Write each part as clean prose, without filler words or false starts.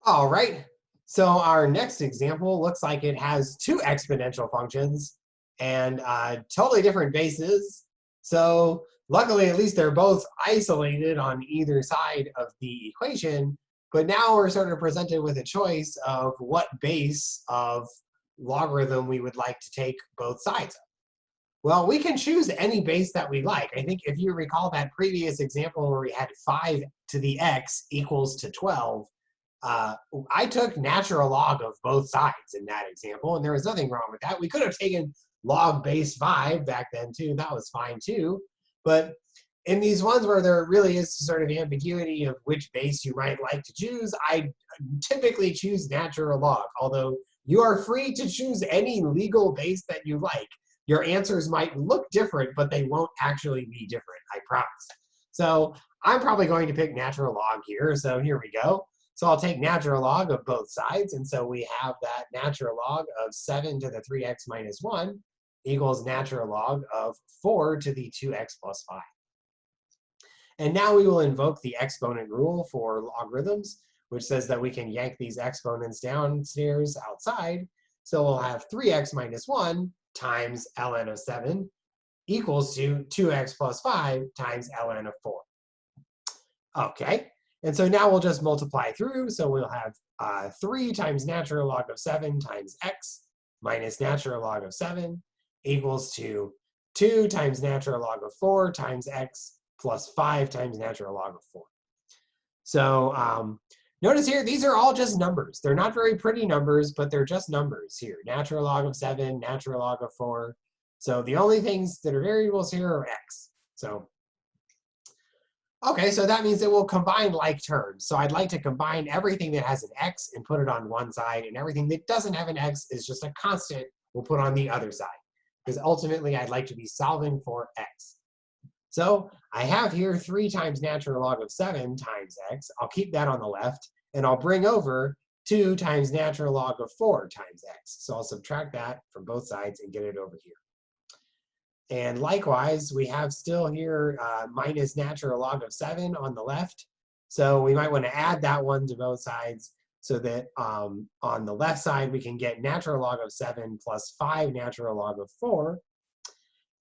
All right. So our next example looks like it has two exponential functions and totally different bases. So luckily, at least they're both isolated on either side of the equation. But now we're sort of presented with a choice of what base of logarithm we would like to take both sides of. Well, we can choose any base that we like. I think if you recall that previous example where we had 5 to the x equals to 12, uh, I took natural log of both sides in that example, and there was nothing wrong with that. We could have taken log base 5 back then too. That was fine too. But in these ones where there really is sort of ambiguity of which base you might like to choose, I typically choose natural log, although you are free to choose any legal base that you like. Your answers might look different, but they won't actually be different, I promise. So I'm probably going to pick natural log here. So here we go. So I'll take natural log of both sides. And so we have that natural log of 7 to the 3x minus 1 equals natural log of 4 to the 2x plus 5. And now we will invoke the exponent rule for logarithms, which says that we can yank these exponents downstairs outside. So we'll have 3x minus 1 times ln of 7 equals to 2x plus 5 times ln of 4. Okay, and so now we'll just multiply through. So we'll have 3 times natural log of 7 times x minus natural log of 7 equals to 2 times natural log of 4 times x plus 5 times natural log of 4. So notice here, these are all just numbers. They're not very pretty numbers, but they're just numbers here. Natural log of 7, natural log of 4. So the only things that are variables here are x. So okay, so that means that we'll combine like terms. So I'd like to combine everything that has an x and put it on one side, and everything that doesn't have an x is just a constant we'll put on the other side. Because ultimately, I'd like to be solving for x. So I have here 3 times natural log of 7 times x. I'll keep that on the left, and I'll bring over 2 times natural log of 4 times x. So I'll subtract that from both sides and get it over here. And likewise, we have still here minus natural log of 7 on the left. So we might want to add that one to both sides so that on the left side, we can get natural log of 7 plus 5 natural log of 4.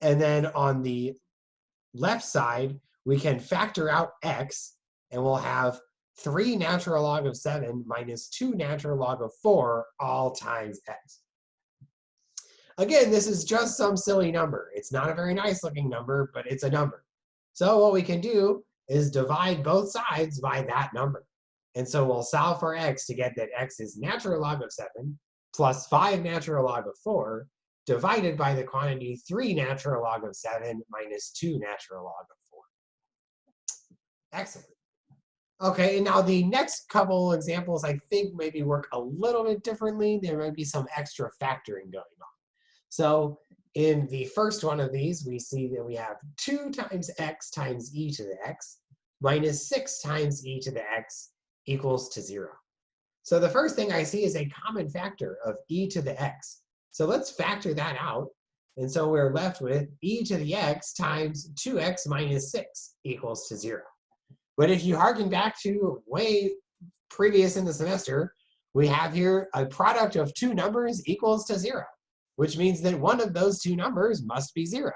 And then on the left side, we can factor out x, and we'll have 3 natural log of 7 minus 2 natural log of 4 all times x. Again, this is just some silly number. It's not a very nice looking number, but it's a number. So what we can do is divide both sides by that number. And so we'll solve for x to get that x is natural log of 7 plus 5 natural log of 4 divided by the quantity 3 natural log of 7 minus 2 natural log of 4. Excellent. Okay, and now the next couple examples I think maybe work a little bit differently. There might be some extra factoring going on. So in the first one of these, we see that we have 2 times x times e to the x minus 6 times e to the x equals to 0. So the first thing I see is a common factor of e to the x. So let's factor that out. And so we're left with e to the x times 2x minus 6 equals to 0. But if you harken back to way previous in the semester, we have here a product of two numbers equals to 0. Which means that one of those two numbers must be 0.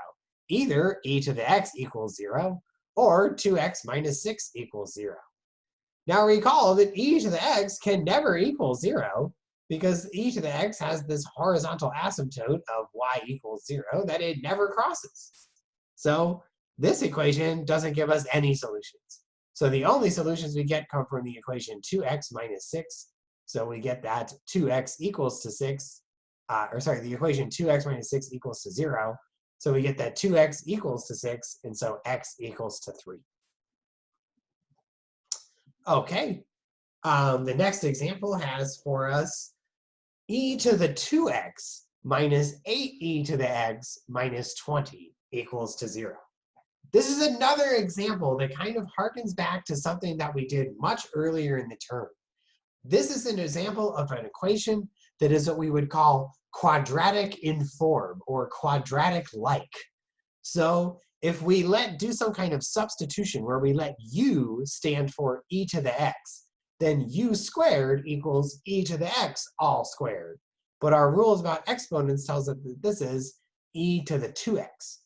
Either e to the x equals 0, or 2x minus 6 equals 0. Now recall that e to the x can never equal 0, because e to the x has this horizontal asymptote of y equals 0 that it never crosses. So this equation doesn't give us any solutions. So the only solutions we get come from the equation 2x minus 6. So we get that 2x equals to 6. The equation 2x minus 6 equals to 0. So we get that 2x equals to 6, and so x equals to 3. Okay, the next example has for us e to the 2x minus 8e to the x minus 20 equals to 0. This is another example that kind of harkens back to something that we did much earlier in the term. This is an example of an equation that is what we would call quadratic in form or quadratic-like. So if we do some kind of substitution where we let u stand for e to the x, then u squared equals e to the x all squared. But our rules about exponents tells us that this is e to the 2x.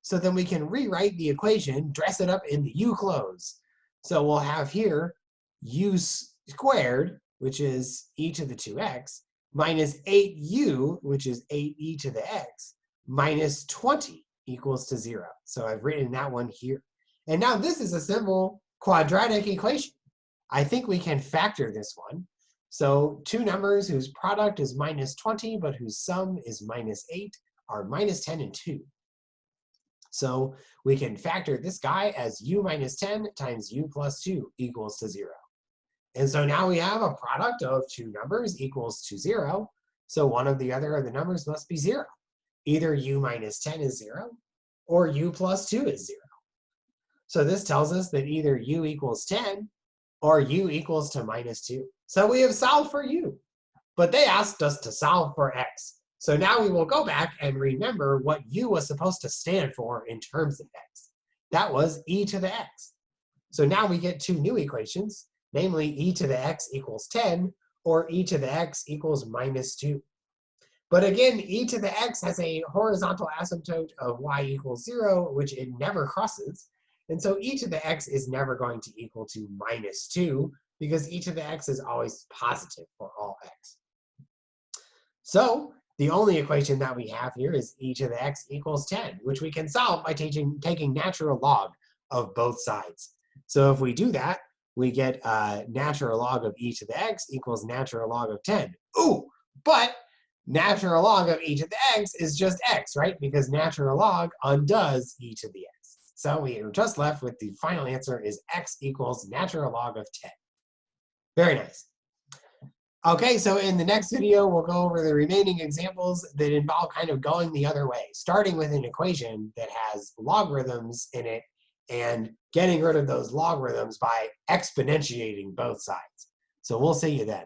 So then we can rewrite the equation, dress it up in the u clothes. So we'll have here u squared, which is e to the 2x, minus 8u, which is 8e to the x, minus 20 equals to 0. So I've written that one here. And now this is a simple quadratic equation. I think we can factor this one. So two numbers whose product is minus 20, but whose sum is minus 8 are minus 10 and 2. So we can factor this guy as u minus 10 times u plus 2 equals to 0. And so now we have a product of two numbers equals to 0. So one of the other of the numbers must be 0. Either u minus 10 is 0, or u plus 2 is 0. So this tells us that either u equals 10, or u equals to minus 2. So we have solved for u. But they asked us to solve for x. So now we will go back and remember what u was supposed to stand for in terms of x. That was e to the x. So now we get two new equations, namely e to the x equals 10, or e to the x equals minus 2. But again, e to the x has a horizontal asymptote of y equals 0, which it never crosses. And so e to the x is never going to equal to minus 2, because e to the x is always positive for all x. So the only equation that we have here is e to the x equals 10, which we can solve by taking natural log of both sides. So if we do that, we get natural log of e to the x equals natural log of 10. Ooh, but natural log of e to the x is just x, right? Because natural log undoes e to the x. So we are just left with the final answer is x equals natural log of 10. Very nice. Okay, so in the next video, we'll go over the remaining examples that involve kind of going the other way, starting with an equation that has logarithms in it and getting rid of those logarithms by exponentiating both sides. So we'll see you then.